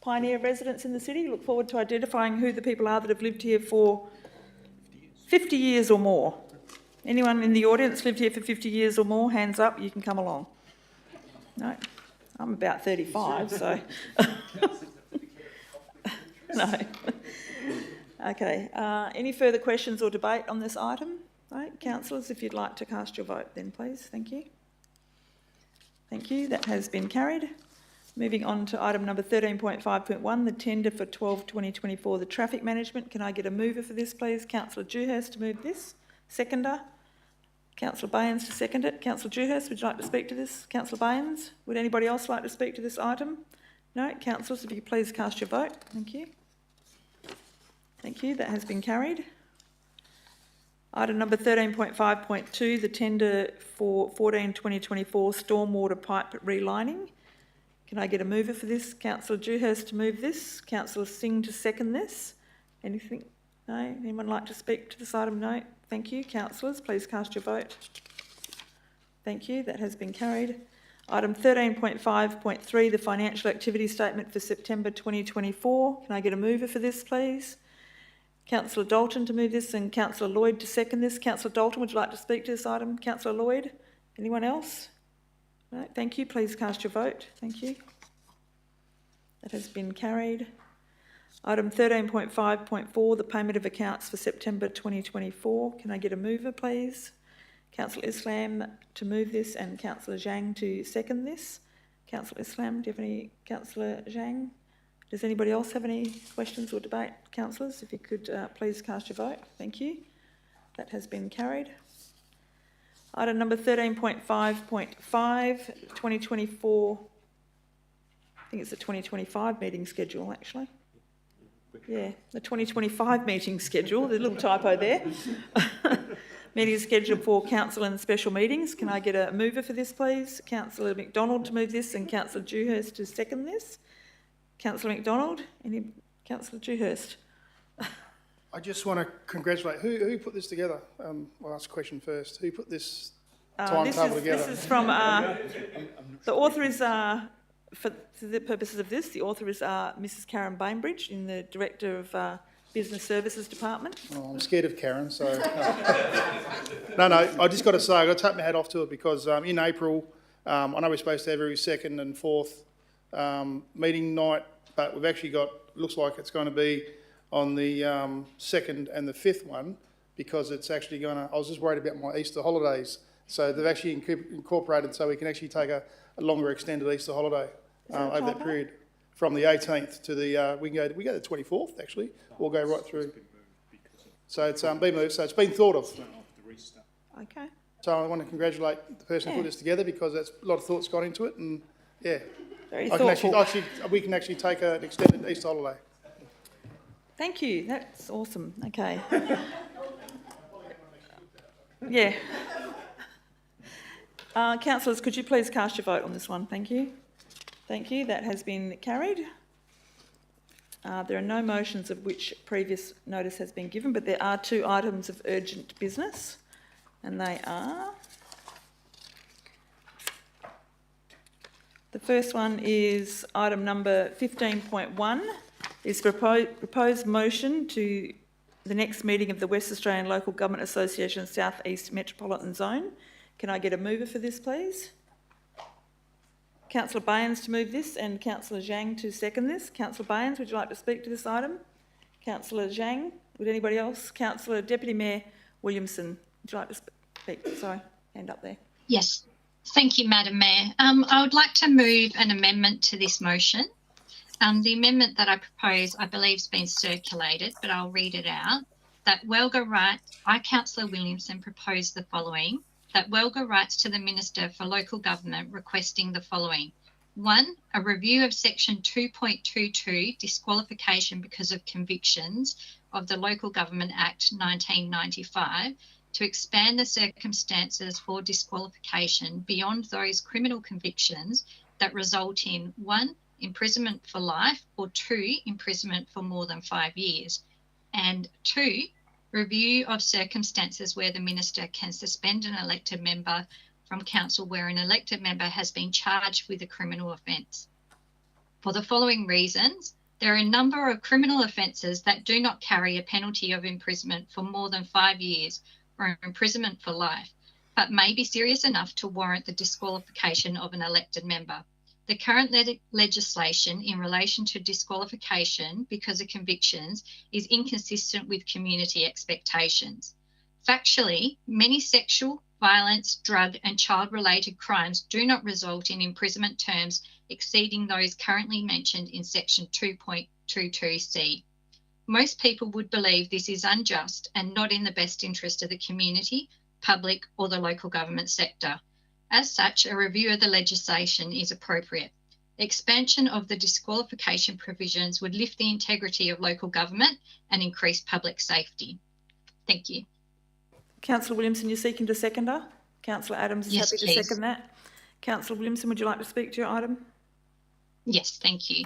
pioneer residents in the city. Look forward to identifying who the people are that have lived here for 50 years or more. Anyone in the audience lived here for 50 years or more? Hands up, you can come along. No, I'm about 35, so... No. Okay, any further questions or debate on this item? Right, councillors, if you'd like to cast your vote then please, thank you. Thank you, that has been carried. Moving on to item number 13.5.1, the tender for 12/2024, the traffic management. Can I get a mover for this, please? Councillor Dewhurst to move this. Seconder. Councillor Baines to second it. Councillor Dewhurst, would you like to speak to this? Councillor Baines, would anybody else like to speak to this item? No? Councillors, if you could please cast your vote. Thank you. Thank you, that has been carried. Item number 13.5.2, the tender for 14/2024 stormwater pipe relining. Can I get a mover for this? Councillor Dewhurst to move this. Councillor Singh to second this. Anything? No? Anyone like to speak to this item? No? Thank you. Councillors, please cast your vote. Thank you. That has been carried. Item 13.5.3, the financial activity statement for September 2024. Can I get a mover for this, please? Councillor Dalton to move this and Councillor Lloyd to second this. Councillor Dalton, would you like to speak to this item? Councillor Lloyd? Anyone else? No, thank you. Please cast your vote. Thank you. That has been carried. Item 13.5.4, the payment of accounts for September 2024. Can I get a mover, please? Councillor Islam to move this and Councillor Zhang to second this. Councillor Islam, do you have any? Councillor Zhang? Does anybody else have any questions or debate? Councillors, if you could please cast your vote. Thank you. That has been carried. Item number 13.5.5, 2024, I think it's the 2025 meeting schedule actually. Yeah, the 2025 meeting schedule, there's a little typo there. Meeting schedule for council and special meetings. Can I get a mover for this please? Councillor McDonald to move this and Councillor Dewhurst to second this. Councillor McDonald, any? Councillor Dewhurst. I just want to congratulate, who put this together? I'll ask a question first. Who put this timetable together? This is from, the author is for the purposes of this, the author is Mrs. Karen Bainbridge, in the Director of Business Services Department. Oh, I'm scared of Karen, so... No, I just got to say, I've got to take my hat off to it because in April, I know we're supposed to have every second and fourth meeting night, but we've actually got, looks like it's going to be on the second and the fifth one, because it's actually going to, I was just worried about my Easter holidays. So they've actually incorporated so we can actually take a longer extended Easter holiday over that period. From the 18th to the, we go to the 24th actually, we'll go right through. So it's been moved, so it's been thought of. Okay. So I want to congratulate the person who put this together, because that's a lot of thought's gone into it, and yeah. Very I can thoughtful. we can actually take an extended Easter holiday. Thank you, that's awesome, okay. Yeah. Councillors, could you please cast your vote on this one? Thank you. Thank you, that has been carried. There are no motions of which previous notice has been given, but there are 2 items of urgent business, and they are... The first one is item number 15.1, is proposed motion to the next meeting of the West Australian Local Government Association South East Metropolitan Zone. Can I get a mover for this, please? Councillor Baines to move this and Councillor Zhang to second this. Councillor Baines, would you like to speak to this item? Councillor Zhang, would anybody else? Councillor Deputy Mayor Williamson, would you like to speak? Sorry, hand up there. Yes, thank you, Madam Mayor. I would like to move an amendment to this motion. The amendment that I propose, I believe, has been circulated, but I'll read it out. That Welga writes, I, Councillor Williamson, propose the following. That Welga writes to the Minister for Local Government requesting the following. 1, a review of Section 2.22, disqualification because of convictions of the Local Government Act 1995, to expand the circumstances for disqualification beyond those criminal convictions that result in 1, imprisonment for life, or 2, imprisonment for more than 5 years, and 2, review of circumstances where the Minister can suspend an elected member from council where an elected member has been charged with a criminal offence. For the following reasons, there are a number of criminal offences that do not carry a penalty of imprisonment for more than 5 years or imprisonment for life, but may be serious enough to warrant the disqualification of an elected member. The current legislation in relation to disqualification because of convictions is inconsistent with community expectations. Factually, many sexual, violence, drug and child-related crimes do not result in imprisonment terms exceeding those currently mentioned in Section 2.22C. Most people would believe this is unjust and not in the best interest of the community, public or the local government sector. As such, a review of the legislation is appropriate. Expansion of the disqualification provisions would lift the integrity of local government and increase public safety. Thank you. Councillor Williamson, you're seeking to seconder? Councillor Adams is Yes, happy please. to second that. Councillor Williamson, would you like to speak to your item? Yes, thank you.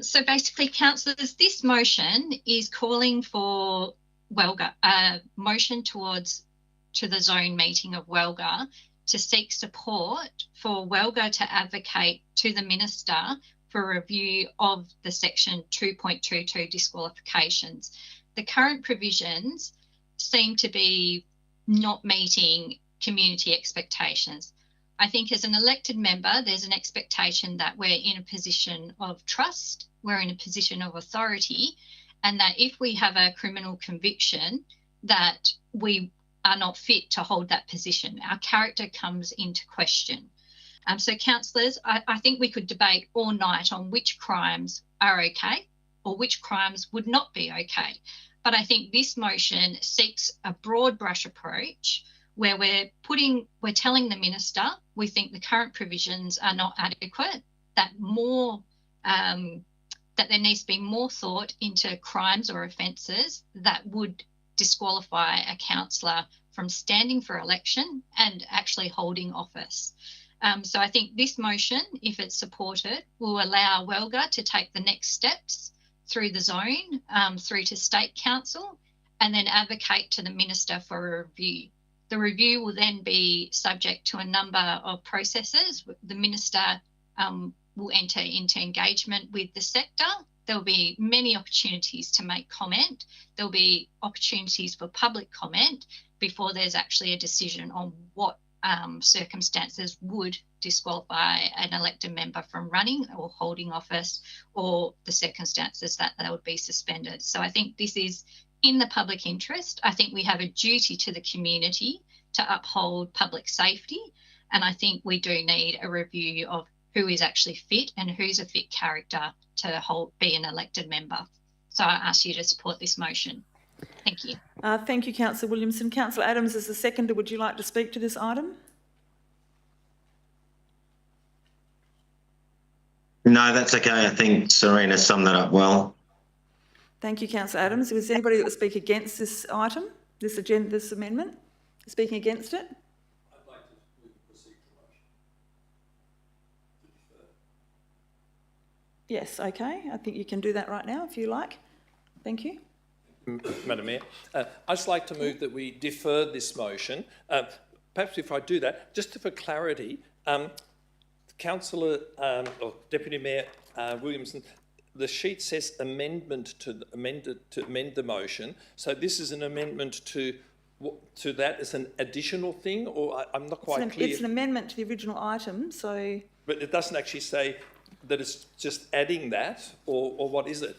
So basically, councillors, this motion is calling for Welga, a motion to the zone meeting of Welga to seek support for Welga to advocate to the Minister for a review of the Section 2.22 disqualifications. The current provisions seem to be not meeting community expectations. I think as an elected member, there's an expectation that we're in a position of trust, we're in a position of authority, and that if we have a criminal conviction, that we are not fit to hold that position. Our character comes into question. So councillors, I think we could debate all night on which crimes are okay or which crimes would not be okay. But I think this motion seeks a broad brush approach where we're telling the Minister we think the current provisions are not adequate, that there needs to be more thought into crimes or offences that would disqualify a councillor from standing for election and actually holding office. So I think this motion, if it's supported, will allow Welga to take the next steps through the zone, through to State Council, and then advocate to the Minister for a review. The review will then be subject to a number of processes. The Minister will enter into engagement with the sector. There'll be many opportunities to make comment. There'll be opportunities for public comment before there's actually a decision on what circumstances would disqualify an elected member from running or holding office, or the circumstances that they would be suspended. So I think this is in the public interest. I think we have a duty to the community to uphold public safety, and I think we do need a review of who is actually fit and who's a fit character to be an elected member. So I ask you to support this motion. Thank you. Thank you, Councillor Williamson. Councillor Adams, as the seconder, would you like to speak to this item? No, that's okay. I think Serena summed that up well. Thank you, Councillor Adams. Is there anybody that would speak against this item, this amendment? Speaking against it? I'd like to move a procedural motion to defer. Yes, okay. I think you can do that right now if you like. Thank you. Madam Mayor, I'd just like to move that we defer this motion. Perhaps if I do that, just for clarity, Councillor or Deputy Mayor Williamson, the sheet says amend the motion. So this is an amendment to that as an additional thing, or I'm not quite clear. It's an amendment to the original item, so... But it doesn't actually say that it's just adding that, or what is it?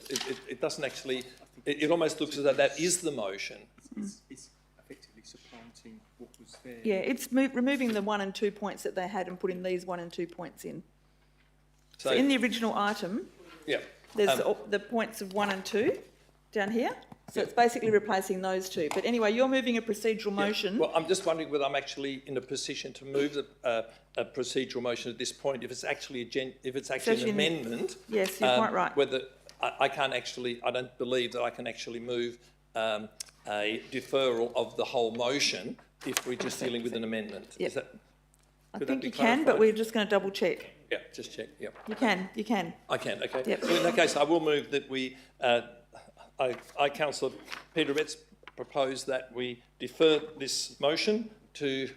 It doesn't actually... It almost looks as though that is the motion. It's effectively supplanting what was there. Yeah, it's removing the 1 and 2 points that they had and putting these 1 and 2 points in. So in the original item, yeah, there's the points of 1 and 2 down here. So it's basically replacing those two. But anyway, you're moving a procedural motion. Well, I'm just wondering whether I'm actually in a position to move a procedural motion at this point. If it's actually an amendment, yes, you're quite right. Whether I don't believe that I can actually move a deferral of the whole motion if we're just dealing with an amendment. Yep. Is that? I think you can, but we're just going to double check. Yeah, just check. Yeah. You can. I can. Okay. Yep. So in that case, I will move that we. I, Councillor Peter Betts, propose that we defer this motion to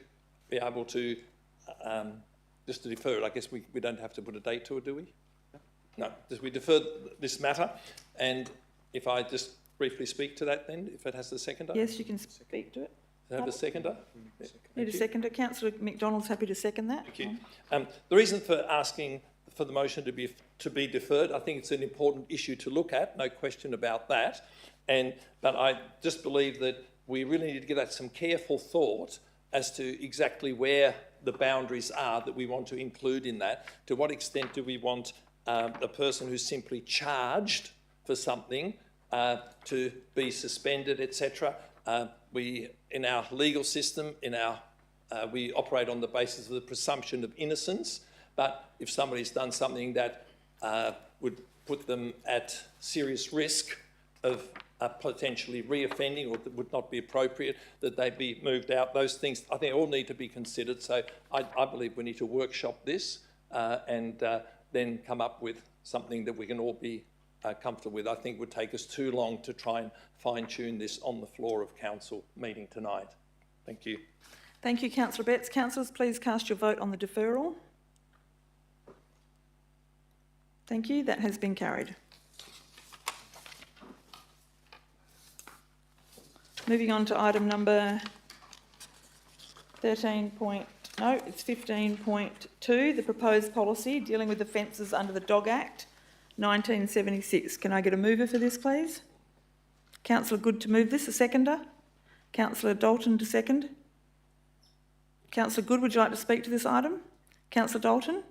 be able to, just to defer it. I guess we don't have to put a date to it, do we? No, just we defer this matter. And if I just briefly speak to that then, if it has the seconder? Yes, you can speak to it. Does it have a seconder? Need a seconder. Councillor McDonald's happy to second that. Thank you. The reason for asking for the motion to be deferred, I think it's an important issue to look at, no question about that. But I just believe that we really need to give that some careful thought as to exactly where the boundaries are that we want to include in that. To what extent do we want a person who's simply charged for something to be suspended, etc. We, in our legal system, we operate on the basis of the presumption of innocence. But if somebody's done something that would put them at serious risk of potentially re-offending, or that would not be appropriate, that they be moved out, those things, I think, all need to be considered. So I believe we need to workshop this and then come up with something that we can all be comfortable with. I think it would take us too long to try and fine-tune this on the floor of council meeting tonight. Thank you. Thank you, Councillor Betts. Councillors, please cast your vote on the deferral. Thank you. That has been carried. Moving on to item number 15.2, the proposed policy dealing with offences under the Dog Act 1976. Can I get a mover for this, please? Councillor Good to move this, a seconder. Councillor Dalton to second. Councillor Good, would you like to speak to this item? Councillor Dalton?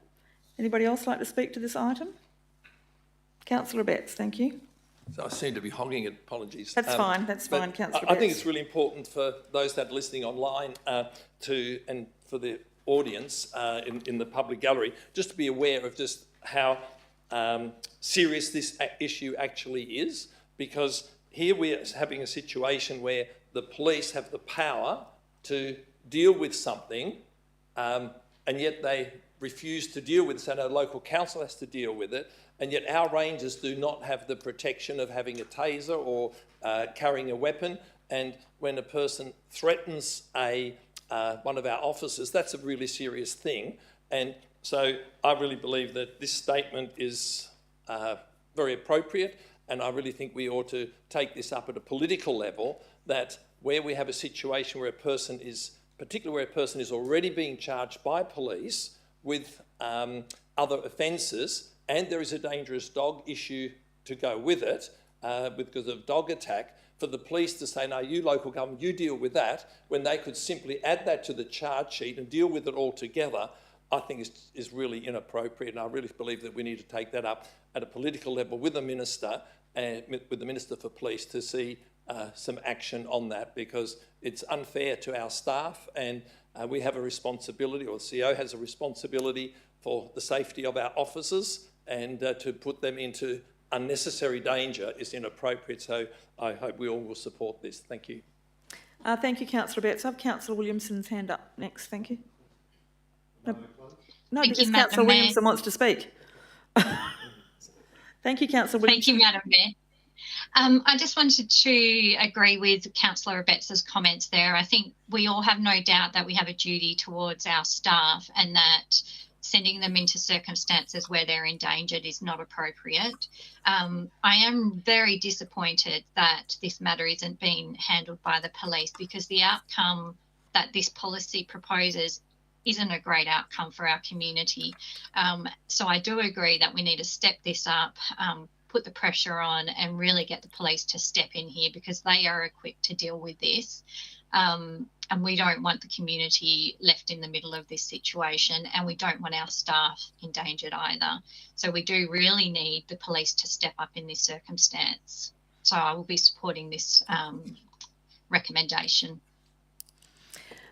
Anybody else like to speak to this item? Councillor Betts, thank you. So I seem to be hogging it, apologies. That's fine, Councillor Betts. I think it's really important for those that are listening online and for the audience in the public gallery, just to be aware of just how serious this issue actually is, because here we're having a situation where the police have the power to deal with something and yet they refuse to deal with it, so no local council has to deal with it, and yet our rangers do not have the protection of having a taser or carrying a weapon. And when a person threatens one of our officers, that's a really serious thing. And So I really believe that this statement is very appropriate, and I really think we ought to take this up at a political level, that where we have a situation where a person is, particularly where a person is already being charged by police with other offences, and there is a dangerous dog issue to go with it, because of dog attack, for the police to say, no, you local government, you deal with that, when they could simply add that to the charge sheet and deal with it all together, I think is really inappropriate. And I really believe that we need to take that up at a political level with the Minister and with the Minister for Police to see some action on that, because it's unfair to our staff, and we have a responsibility, or the CEO has a responsibility for the safety of our officers, and to put them into unnecessary danger is inappropriate. So I hope we all will support this. Thank you. Thank you, Councillor Betts. I have Councillor Williamson's hand up next. Thank you. No, because Councillor Williamson wants to speak. Thank you, Councillor Williamson. Thank you, Madam Mayor. I just wanted to agree with Councillor Betts's comments there. I think we all have no doubt that we have a duty towards our staff, and that sending them into circumstances where they're endangered is not appropriate. I am very disappointed that this matter isn't being handled by the police, because the outcome that this policy proposes isn't a great outcome for our community. So I do agree that we need to step this up, put the pressure on, and really get the police to step in here, because they are equipped to deal with this. And we don't want the community left in the middle of this situation, and we don't want our staff endangered either. So we do really need the police to step up in this circumstance. So I will be supporting this recommendation.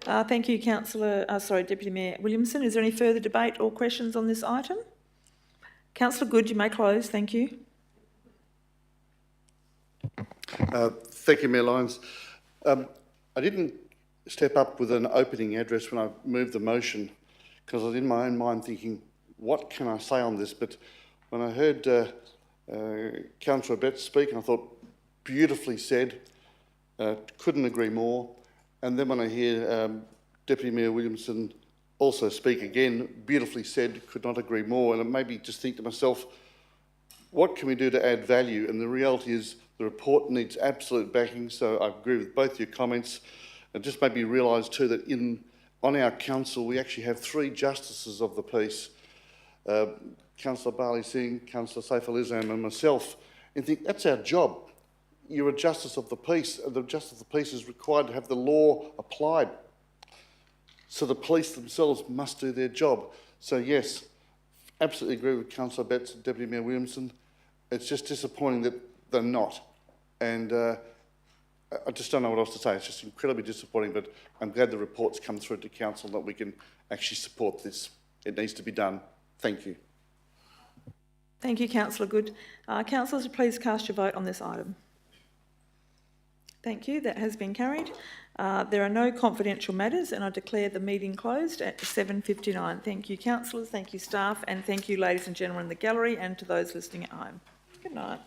Thank you, Deputy Mayor Williamson. Is there any further debate or questions on this item? Councillor Good, you may close. Thank you. Thank you, Mayor Lyons. I didn't step up with an opening address when I moved the motion, because I was in my own mind thinking, what can I say on this? But when I heard Councillor Betts speak, I thought, beautifully said, couldn't agree more. And then when I hear Deputy Mayor Williamson also speak again, beautifully said, could not agree more. And it made me just think to myself, what can we do to add value? And the reality is the report needs absolute backing, so I agree with both your comments. It just made me realise too that on our council we actually have 3 justices of the peace, Councillor Barley Singh, Councillor Saif Alizam and myself, and think that's our job. You're a justice of the peace, and the justice of the peace is required to have the law applied. So the police themselves must do their job. So yes, absolutely agree with Councillor Betts and Deputy Mayor Williamson. It's just disappointing that they're not. And I just don't know what else to say. It's just incredibly disappointing, but I'm glad the report's come through to council that we can actually support this. It needs to be done. Thank you. Thank you, Councillor Good. Councillors, please cast your vote on this item. Thank you. That has been carried. There are no confidential matters, and I declare the meeting closed at 7:59. Thank you, councillors. Thank you, staff, and thank you, ladies and gentlemen in the gallery, and to those listening at home. Good night.